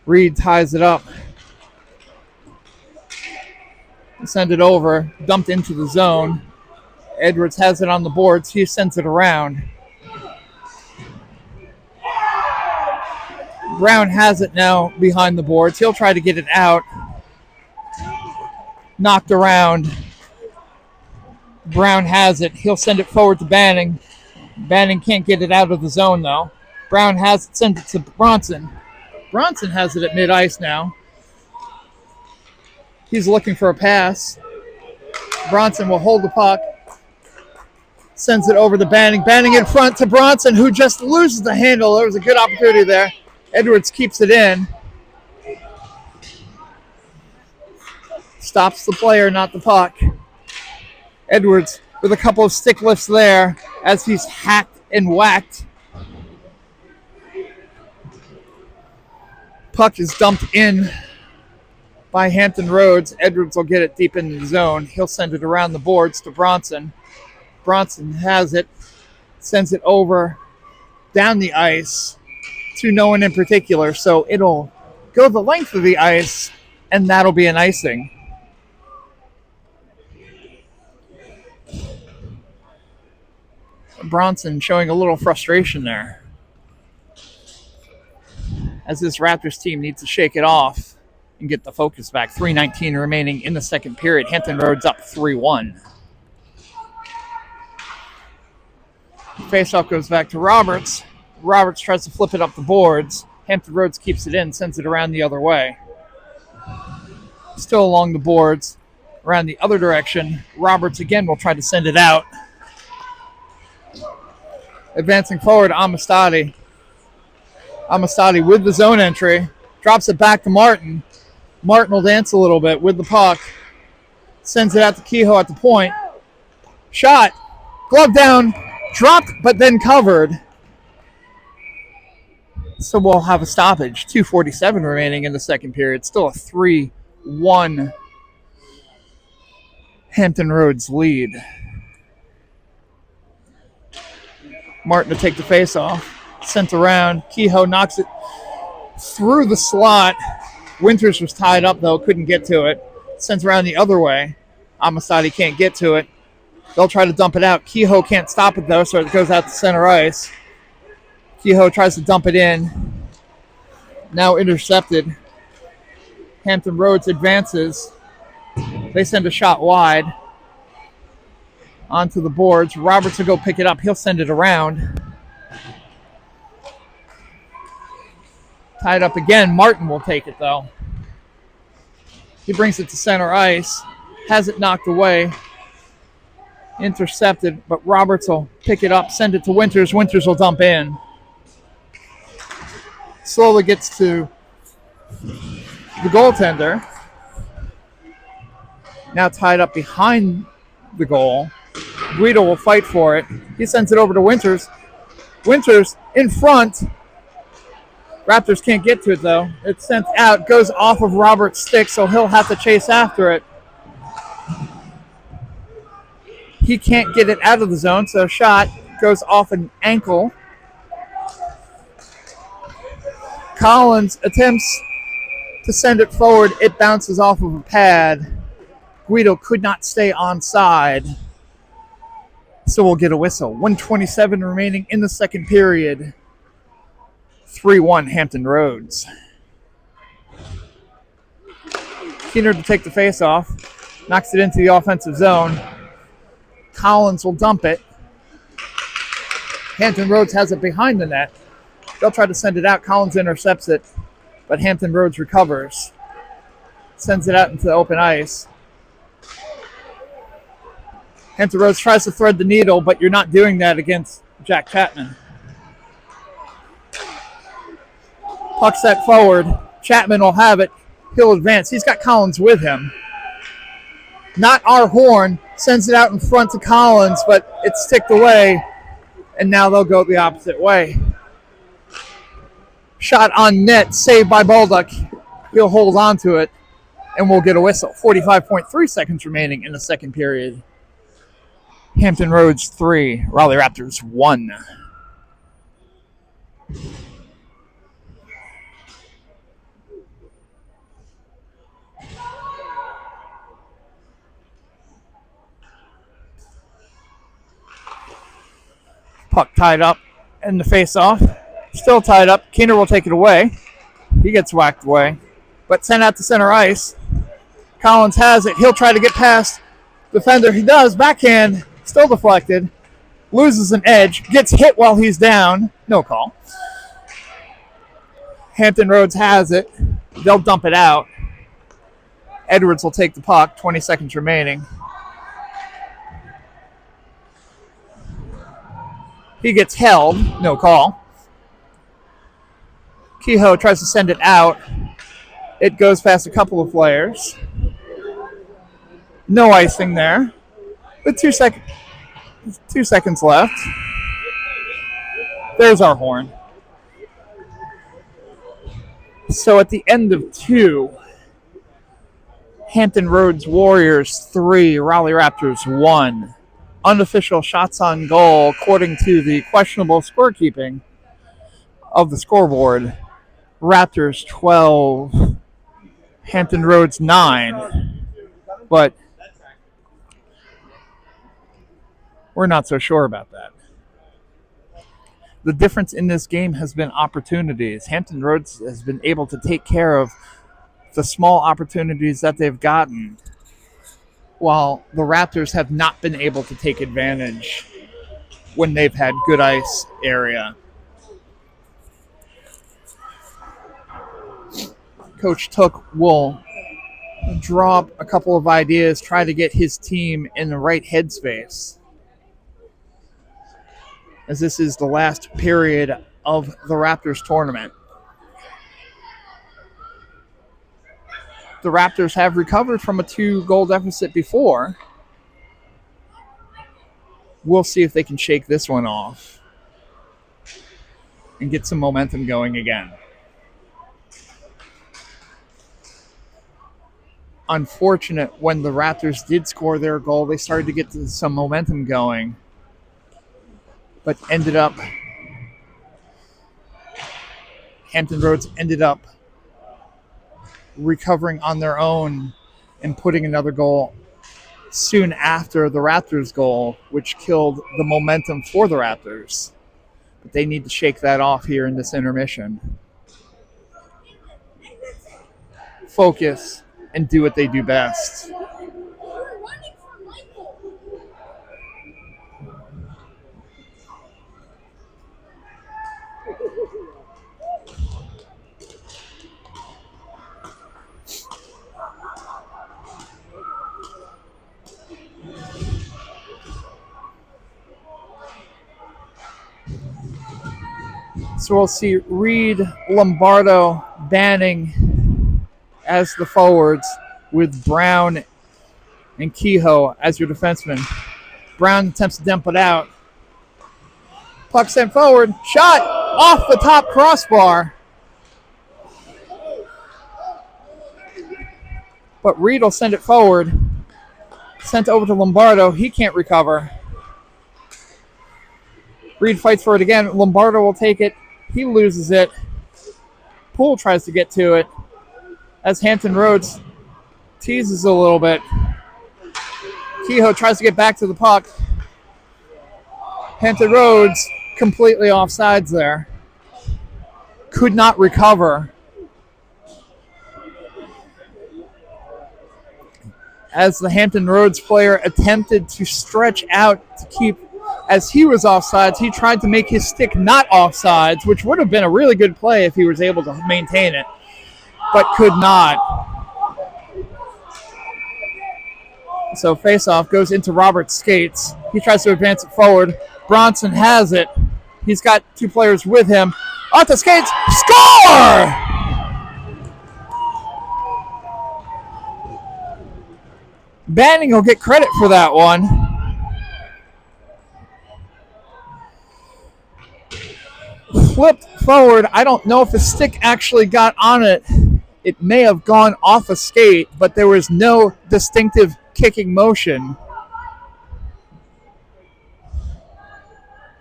Reed ties it up. Send it over, dumped into the zone. Edwards has it on the boards. He sends it around. Brown has it now behind the boards. He'll try to get it out. Knocked around. Brown has it. He'll send it forward to Banning. Banning can't get it out of the zone, though. Brown has it. Send it to Bronson. Bronson has it at mid-ice now. He's looking for a pass. Bronson will hold the puck. Sends it over to Banning. Banning in front to Bronson, who just loses the handle. There was a good opportunity there. Edwards keeps it in. Stops the player, not the puck. Edwards with a couple of stick lifts there as he's hacked and whacked. Puck is dumped in by Hampton Roads. Edwards will get it deep into the zone. He'll send it around the boards to Bronson. Bronson has it, sends it over down the ice to no one in particular. So it'll go the length of the ice, and that'll be an icing. Bronson showing a little frustration there, as this Raptors team needs to shake it off and get the focus back. 3:19 remaining in the second period. Hampton Roads up 3-1. Faceoff goes back to Roberts. Roberts tries to flip it up the boards. Hampton Roads keeps it in, sends it around the other way. Still along the boards, around the other direction. Roberts again will try to send it out. Advancing forward, Amistadi. Amistadi with the zone entry. Drops it back to Martin. Martin will dance a little bit with the puck. Sends it out to Kehoe at the point. Shot. Glove down. Dropped, but then covered. So we'll have a stoppage. 2:47 remaining in the second period. Still a 3-1 Hampton Roads lead. Martin to take the face off. Sent around. Kehoe knocks it through the slot. Winters was tied up, though. Couldn't get to it. Sends around the other way. Amistadi can't get to it. They'll try to dump it out. Kehoe can't stop it, though, so it goes out to center ice. Kehoe tries to dump it in. Now intercepted. Hampton Roads advances. They send a shot wide. Onto the boards. Roberts will go pick it up. He'll send it around. Tied up again. Martin will take it, though. He brings it to center ice. Has it knocked away. Intercepted, but Roberts will pick it up, send it to Winters. Winters will dump in. Slowly gets to the goaltender. Now tied up behind the goal. Guido will fight for it. He sends it over to Winters. Winters in front. Raptors can't get to it, though. It's sent out, goes off of Roberts' stick, so he'll have to chase after it. He can't get it out of the zone, so shot goes off an ankle. Collins attempts to send it forward. It bounces off of a pad. Guido could not stay onside, so we'll get a whistle. 1:27 remaining in the second period. 3-1 Hampton Roads. Keener to take the face off. Knocks it into the offensive zone. Collins will dump it. Hampton Roads has it behind the net. They'll try to send it out. Collins intercepts it, but Hampton Roads recovers. Sends it out into the open ice. Hampton Roads tries to thread the needle, but you're not doing that against Jack Chapman. Puck set forward. Chapman will have it. He'll advance. He's got Collins with him. Not our horn. Sends it out in front to Collins, but it's ticked away, and now they'll go the opposite way. Shot on net, saved by Baldock. He'll hold on to it. And we'll get a whistle. 45.3 seconds remaining in the second period. Hampton Roads 3, Raleigh Raptors 1. Puck tied up in the face-off. Still tied up. Keener will take it away. He gets whacked away. But sent out to center ice. Collins has it. He'll try to get past defender. He does. Backhand. Still deflected. Loses an edge. Gets hit while he's down. No call. Hampton Roads has it. They'll dump it out. Edwards will take the puck. 20 seconds remaining. He gets held. No call. Kehoe tries to send it out. It goes past a couple of players. No icing there. With 2 seconds left. There's our horn. So at the end of 2, Hampton Roads Warriors 3, Raleigh Raptors 1. Unofficial shots on goal, according to the questionable scorekeeping of the scoreboard. Raptors 12, Hampton Roads 9. But we're not so sure about that. The difference in this game has been opportunities. Hampton Roads has been able to take care of the small opportunities that they've gotten, while the Raptors have not been able to take advantage when they've had good ice area. Coach Took will draw up a couple of ideas, try to get his team in the right headspace, as this is the last period of the Raptors tournament. The Raptors have recovered from a 2-goal deficit before. We'll see if they can shake this one off and get some momentum going again. Unfortunate, when the Raptors did score their goal, they started to get some momentum going, but Hampton Roads ended up recovering on their own and putting another goal soon after the Raptors' goal, which killed the momentum for the Raptors. But they need to shake that off here in this intermission. Focus and do what they do best. So we'll see Reed, Lombardo, Banning as the forwards, with Brown and Kehoe as your defensemen. Brown attempts to dump it out. Puck sent forward. Shot off the top crossbar. But Reed will send it forward. Sent over to Lombardo. He can't recover. Reed fights for it again. Lombardo will take it. He loses it. Poole tries to get to it as Hampton Roads teases a little bit. Kehoe tries to get back to the puck. Hampton Roads completely offsides there. Could not recover. As the Hampton Roads player attempted to stretch out to keep, as he was offsides, he tried to make his stick not offsides, which would have been a really good play if he was able to maintain it, but could not. So faceoff goes into Robert's skates. He tries to advance it forward. Bronson has it. He's got two players with him. Off the skates. Score! Banning will get credit for that one. Flipped forward. I don't know if the stick actually got on it it may have gone off a skate, but there was no distinctive kicking motion.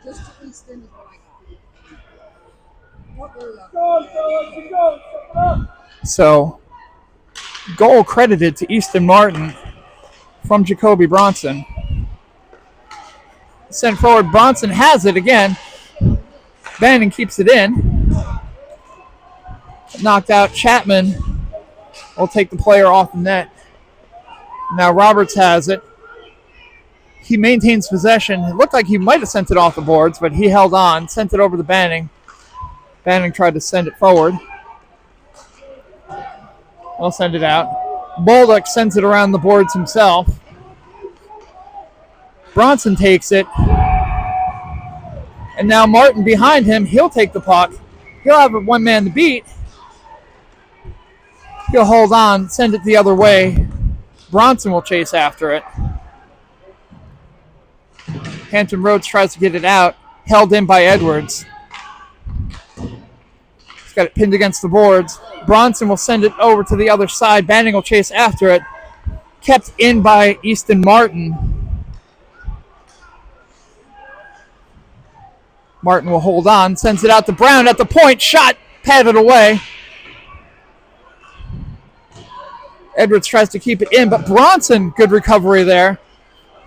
Just to Easton is what I got. So, goal credited to Easton Martin from Jacoby Bronson. Sent forward, Bronson has it again. Bannon keeps it in. Knocked out. Chapman will take the player off the net. Now Roberts has it. He maintains possession. It looked like he might have sent it off the boards, but he held on, sent it over to Banning. Banning tried to send it forward. We'll send it out. Bolduc sends it around the boards himself. Bronson takes it. And now Martin behind him. He'll take the puck. He'll have one man to beat. He'll hold on, send it the other way. Bronson will chase after it. Hampton Roads tries to get it out. Held in by Edwards. He's got it pinned against the boards. Bronson will send it over to the other side. Banning will chase after it. Kept in by Easton Martin. Martin will hold on. Sends it out to Brown at the point. Shot. Patted away. Edwards tries to keep it in, but Bronson, good recovery there.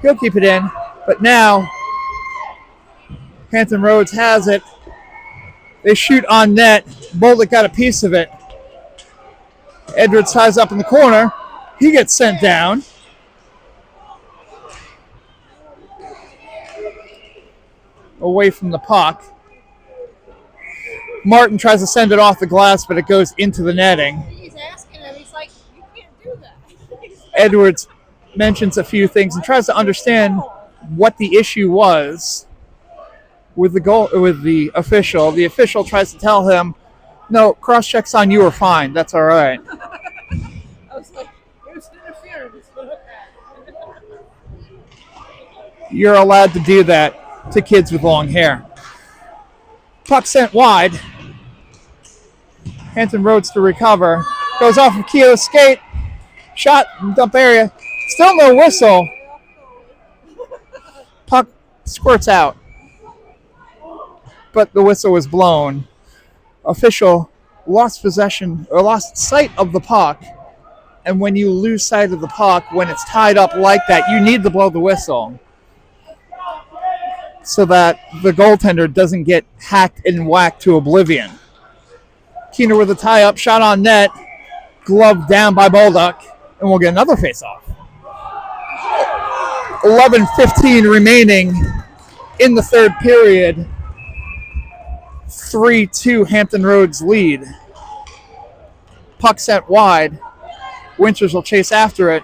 He'll keep it in. But now, Hampton Roads has it. They shoot on net. Bolduc got a piece of it. Edwards ties up in the corner. He gets sent down. Away from the puck. Martin tries to send it off the glass, but it goes into the netting. He's asking him. He's like, you can't do that. Edwards mentions a few things and tries to understand what the issue was with the official. The official tries to tell him, no, cross checks on you are fine. That's all right. I was like, it was interference. You're allowed to do that to kids with long hair. Puck sent wide. Hampton Roads to recover. Goes off of Keogh's skate. Shot in dump area. Still no whistle. Puck squirts out. But the whistle was blown. Official lost possession or lost sight of the puck. And when you lose sight of the puck, when it's tied up like that, you need to blow the whistle so that the goaltender doesn't get hacked and whacked to oblivion. Keener with a tie-up, shot on net, gloved down by Bolduc, and we'll get another face-off. 11:15 remaining in the third period. 3-2 Hampton Roads lead. Puck sent wide. Winters will chase after it.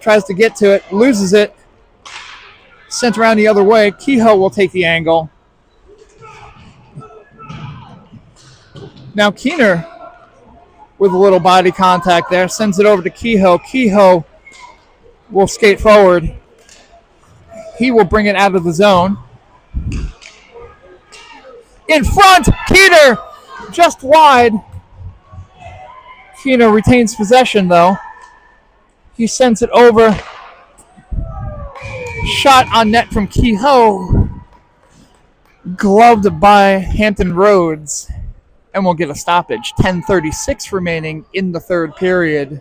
Tries to get to it, loses it. Sent around the other way. Kehoe will take the angle. Now Keener with a little body contact there. Sends it over to Kehoe. Kehoe will skate forward. He will bring it out of the zone. In front, Keener just wide. Keener retains possession though. He sends it over. Shot on net from Kehoe. Gloved by Hampton Roads. And we'll get a stoppage. 10:36 remaining in the third period.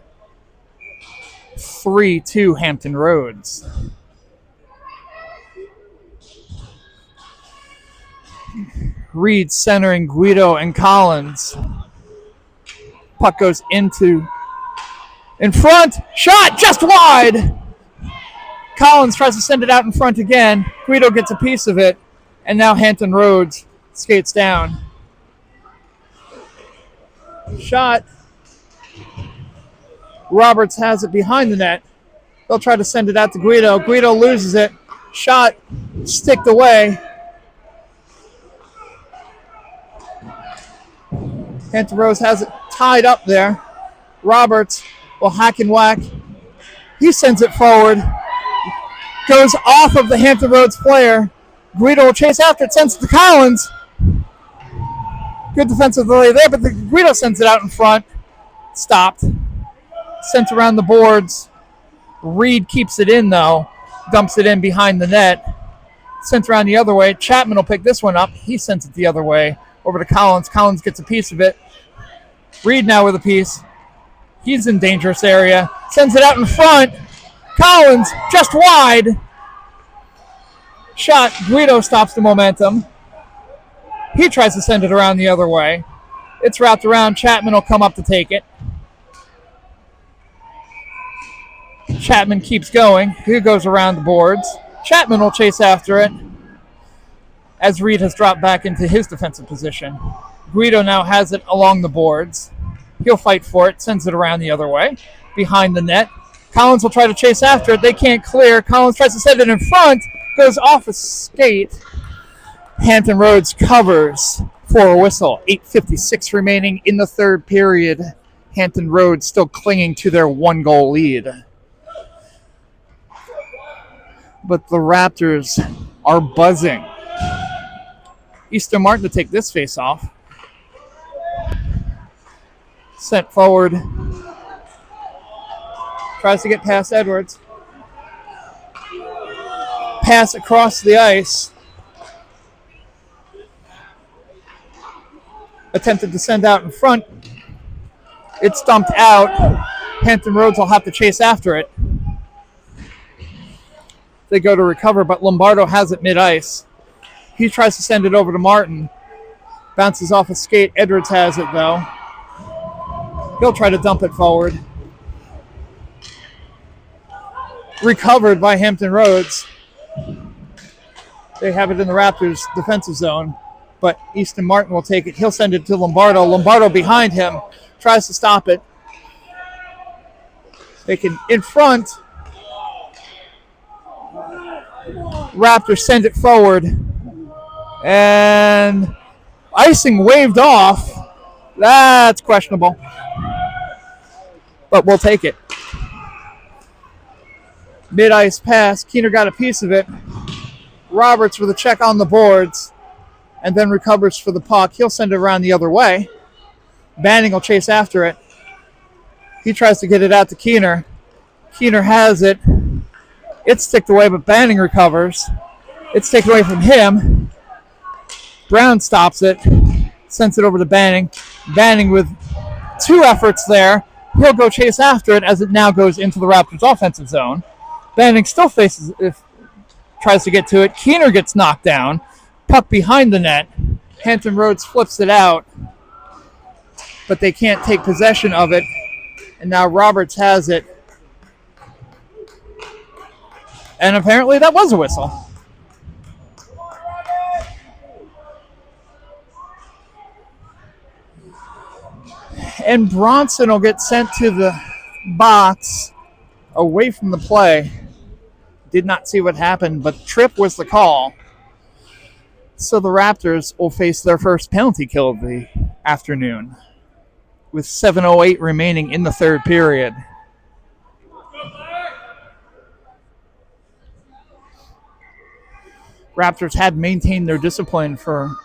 3-2 Hampton Roads. Reed centering Guido and Collins. Puck goes in front. Shot just wide. Collins tries to send it out in front again. Guido gets a piece of it. And now Hampton Roads skates down. Shot. Roberts has it behind the net. They'll try to send it out to Guido. Guido loses it. Shot sticked away. Hampton Roads has it tied up there. Roberts will hack and whack. He sends it forward. Goes off of the Hampton Roads player. Guido will chase after it. Sends it to Collins. Good defensive delay there, but Guido sends it out in front. Stopped. Sent around the boards. Reed keeps it in, though. Dumps it in behind the net. Sent around the other way. Chapman will pick this one up. He sends it the other way. Over to Collins. Collins gets a piece of it. Reed now with a piece. He's in dangerous area. Sends it out in front. Collins just wide. Shot. Guido stops the momentum. He tries to send it around the other way. It's wrapped around. Chapman will come up to take it. Chapman keeps going. He goes around the boards. Chapman will chase after it as Reed has dropped back into his defensive position. Guido now has it along the boards. He'll fight for it, sends it around the other way, behind the net. Collins will try to chase after it. They can't clear. Collins tries to send it in front, goes off a skate. Hampton Roads covers for a whistle. 8:56 remaining in the third period. Hampton Roads still clinging to their 1-goal lead. But the Raptors are buzzing. Easton Martin to take this face off. Sent forward. Tries to get past Edwards. Pass across the ice. Attempted to send out in front. It's dumped out. Hampton Roads will have to chase after it. They go to recover, but Lombardo has it mid-ice. He tries to send it over to Martin. Bounces off a skate. Edwards has it, though. He'll try to dump it forward. Recovered by Hampton Roads. They have it in the Raptors' defensive zone, but Easton Martin will take it. He'll send it to Lombardo. Lombardo behind him. Tries to stop it. They can, in front. Raptors send it forward. And icing waved off. That's questionable. But we'll take it. Mid-ice pass. Keener got a piece of it. Roberts with a check on the boards. And then recovers for the puck. He'll send it around the other way. Banning will chase after it. He tries to get it out to Keener. Keener has it. It's sticked away, but Banning recovers. It's taken away from him. Brown stops it. Sends it over to Banning. Banning with 2 efforts there. He'll go chase after it as it now goes into the Raptors' offensive zone. Banning still tries to get to it. Keener gets knocked down. Puck behind the net. Hampton Roads flips it out. But they can't take possession of it. And now Roberts has it. And apparently that was a whistle. And Bronson will get sent to the box away from the play. Did not see what happened, but trip was the call. So the Raptors will face their first penalty kill of the afternoon with 7:08 remaining in the third period. Raptors had maintained their discipline for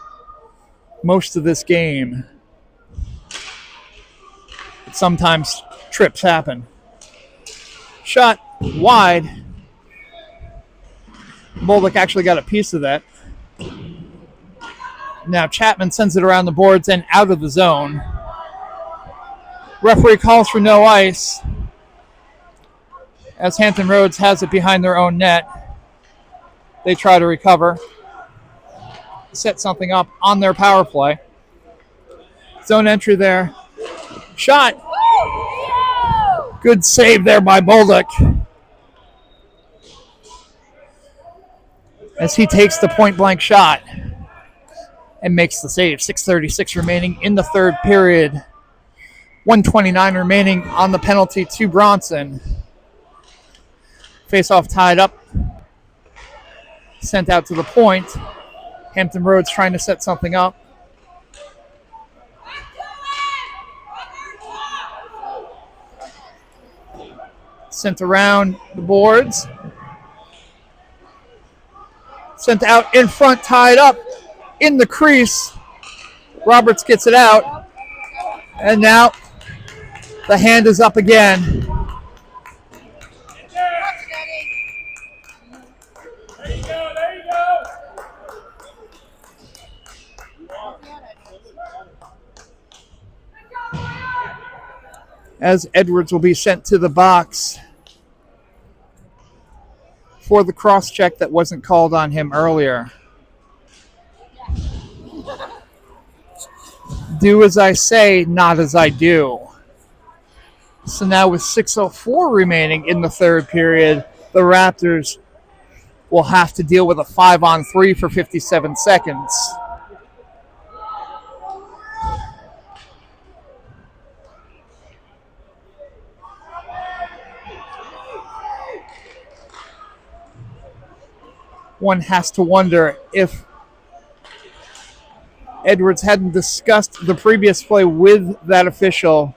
most of this game. But sometimes trips happen. Shot wide. Bolduc actually got a piece of that. Now Chapman sends it around the boards and out of the zone. Referee calls for no ice as Hampton Roads has it behind their own net. They try to recover, set something up on their power play. Zone entry there. Shot. Good save there by Bolduc as he takes the point-blank shot and makes the save. 6:36 remaining in the third period. 1:29 remaining on the penalty to Bronson. Face-off tied up. Sent out to the point. Hampton Roads trying to set something up. Sent around the boards. Sent out in front, tied up in the crease. Roberts gets it out. And now The hand is up again. As Edwards will be sent to the box for the cross check that wasn't called on him earlier. Do as I say, not as I do. So now with 6:04 remaining in the third period, the Raptors will have to deal with a 5-on-3 for 57 seconds. One has to wonder if Edwards hadn't discussed the previous play with that official,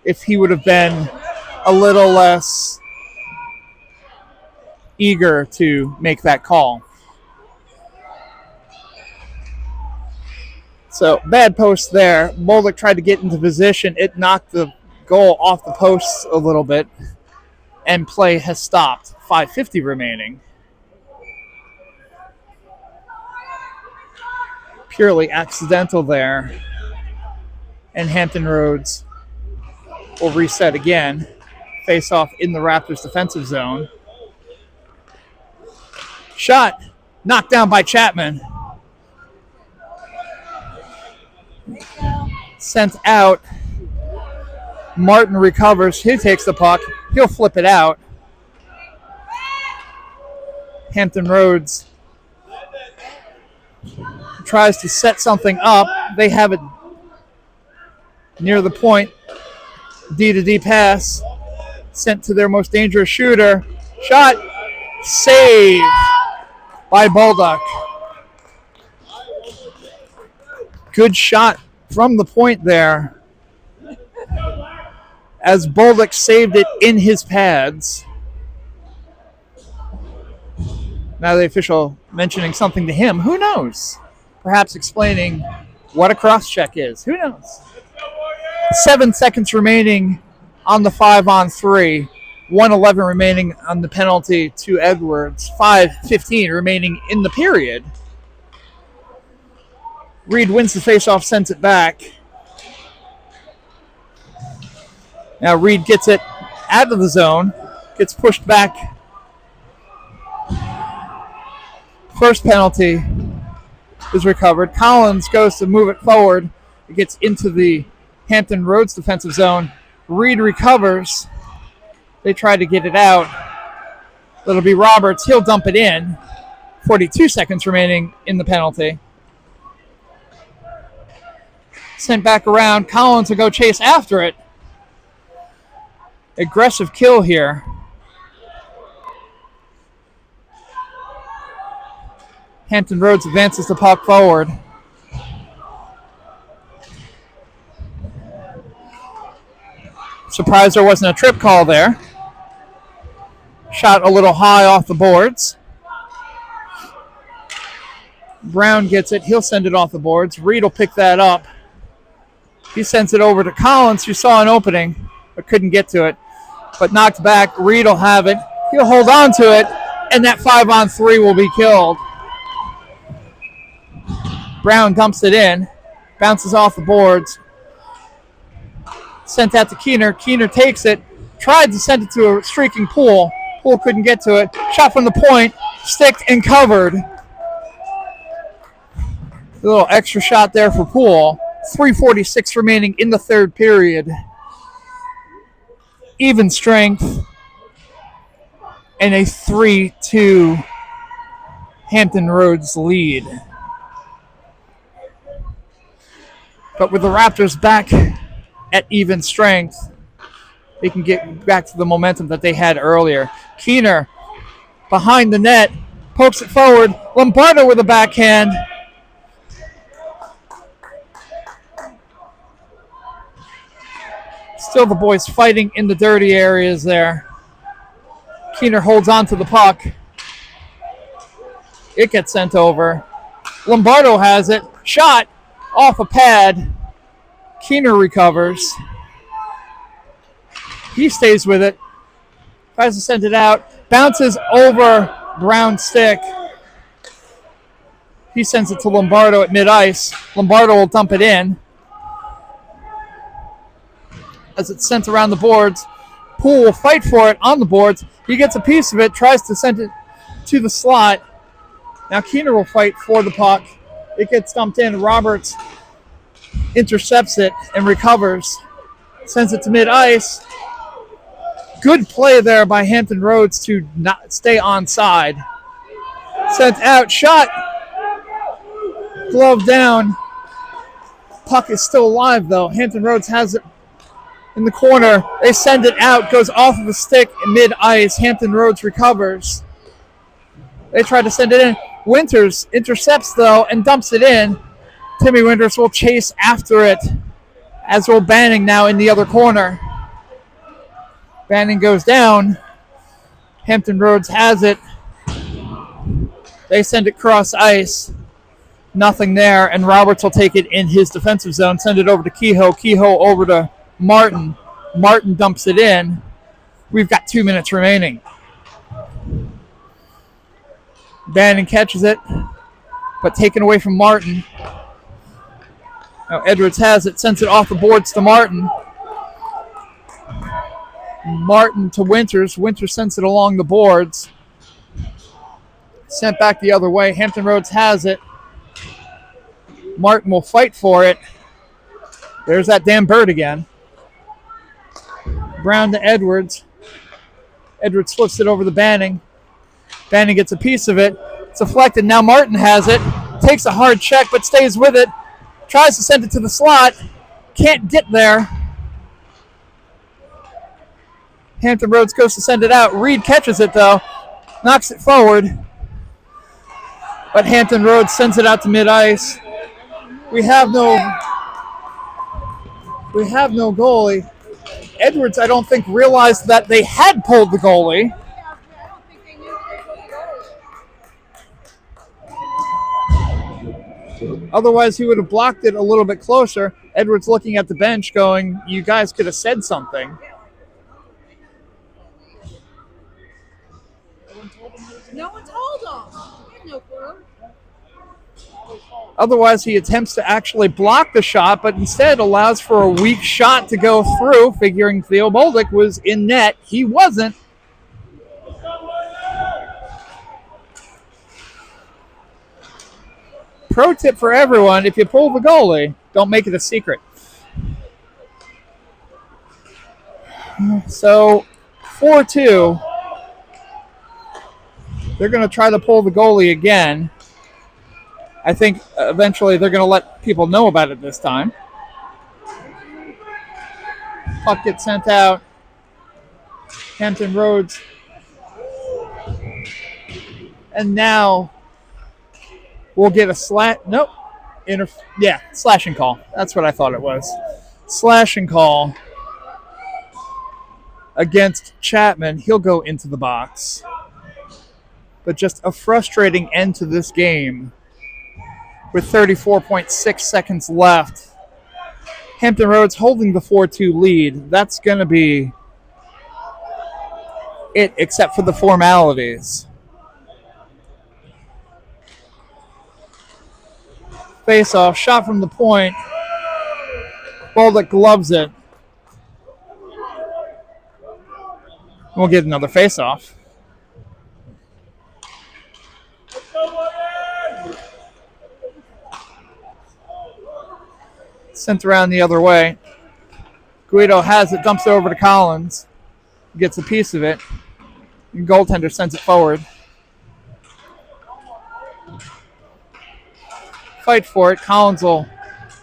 if he would have been a little less eager to make that call. So bad post there. Bolduc tried to get into position. It knocked the goal off the posts a little bit, and play has stopped. 5:50 remaining. Purely accidental there. And Hampton Roads will reset again. Face off in the Raptors defensive zone. Shot knocked down by Chapman. Sent out. Martin recovers. He takes the puck. He'll flip it out. Hampton Roads tries to set something up. They have it near the point. D-to-D pass. Sent to their most dangerous shooter. Shot. Save by Bolduc. Good shot from the point there, as Bolduc saved it in his pads. Now the official mentioning something to him. Who knows? Perhaps explaining what a cross-check is. Who knows? 7 seconds remaining on the 5-on-3. 1:11 remaining on the penalty to Edwards. 5:15 remaining in the period. Reed wins the faceoff, sends it back. Now Reed gets it out of the zone. Gets pushed back. First penalty is recovered. Collins goes to move it forward. It gets into the Hampton Roads defensive zone. Reed recovers. They try to get it out. It'll be Roberts. He'll dump it in. 42 seconds remaining in the penalty. Sent back around. Collins will go chase after it. Aggressive kill here. Hampton Roads advances the puck forward. Surprised there wasn't a trip call there. Shot a little high off the boards. Brown gets it. He'll send it off the boards. Reed will pick that up. He sends it over to Collins, who saw an opening but couldn't get to it. But knocked back. Reed will have it. He'll hold on to it, and that 5-on-3 will be killed. Brown dumps it in. Bounces off the boards. Sent out to Keener. Keener takes it. Tried to send it to a streaking Poole. Poole couldn't get to it. Shot from the point. Sticked and covered. A little extra shot there for Poole. 3:46 remaining in the third period. Even strength. And a 3-2 Hampton Roads lead. But with the Raptors back at even strength, they can get back to the momentum that they had earlier. Keener behind the net, pokes it forward. Lombardo with a backhand. Still the boys fighting in the dirty areas there. Keener holds on to the puck. It gets sent over. Lombardo has it. Shot off a pad. Keener recovers. He stays with it. Tries to send it out. Bounces over Brown's stick. He sends it to Lombardo at mid-ice. Lombardo will dump it in. As it's sent around the boards, Poole will fight for it on the boards. He gets a piece of it, tries to send it to the slot. Now Keener will fight for the puck. It gets dumped in. Roberts intercepts it and recovers. Sends it to mid-ice. Good play there by Hampton Roads to not stay onside. Sent out. Shot. Glove down. Puck is still alive, though. Hampton Roads has it in the corner. They send it out. Goes off of the stick mid-ice. Hampton Roads recovers. They try to send it in. Winters intercepts, though, and dumps it in. Timmy Winters will chase after it, as will Banning now in the other corner. Banning goes down. Hampton Roads has it. They send it cross ice. Nothing there, and Roberts will take it in his defensive zone, send it over to Kehoe. Kehoe over to Martin. Martin dumps it in. We've got 2 minutes remaining. Banning catches it, but taken away from Martin. Now Edwards has it, sends it off the boards to Martin. Martin to Winters. Winters sends it along the boards. Sent back the other way. Hampton Roads has it. Martin will fight for it. There's that damn bird again. Brown to Edwards. Edwards flips it over to Banning. Banning gets a piece of it. It's deflected. Now Martin has it. Takes a hard check, but stays with it. Tries to send it to the slot. Can't get there. Hampton Roads goes to send it out. Reed catches it, though. Knocks it forward. But Hampton Roads sends it out to mid-ice. We have no goalie. Edwards, I don't think, realized that they had pulled the goalie. I don't think they knew they pulled the goalie. Otherwise, he would have blocked it a little bit closer. Edwards looking at the bench going, you guys could have said something. No one told them. They had no clue. Otherwise, he attempts to actually block the shot, but instead allows for a weak shot to go through, figuring Theo Bolduc was in net. He wasn't. Pro tip for everyone, if you pull the goalie, don't make it a secret. So, 4-2. They're going to try to pull the goalie again. I think eventually they're going to let people know about it this time. Puck gets sent out. Hampton Roads. And now we'll get a slashing call. That's what I thought it was. Slashing call against Chapman. He'll go into the box. But just a frustrating end to this game with 34.6 seconds left. Hampton Roads holding the 4-2 lead. That's going to be it, except for the formalities. Face-off, shot from the point. Bolduc gloves it. We'll get another face-off. Sent around the other way. Guido has it, dumps it over to Collins. Gets a piece of it. And goaltender sends it forward. Fight for it. Collins will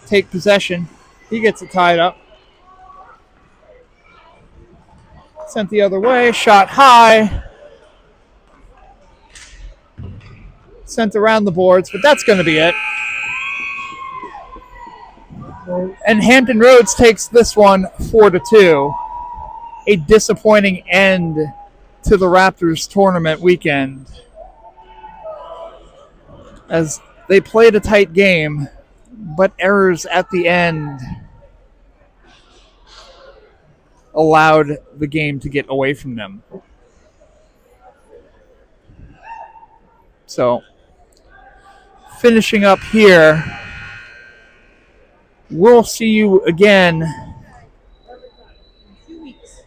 take possession. He gets it tied up. Sent the other way. Shot high. Sent around the boards, but that's going to be it. And Hampton Roads takes this one 4-2. A disappointing end to the Raptors tournament weekend, as they played a tight game, but errors at the end allowed the game to get away from them. So, finishing up here, we'll see you again 2 weeks.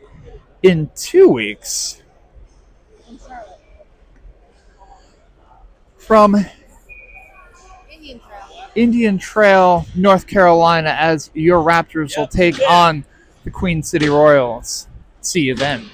in 2 weeks In Charlotte. from Indian Trail. Indian Trail, North Carolina, as your Raptors will take on the Queen City Royals. See you then.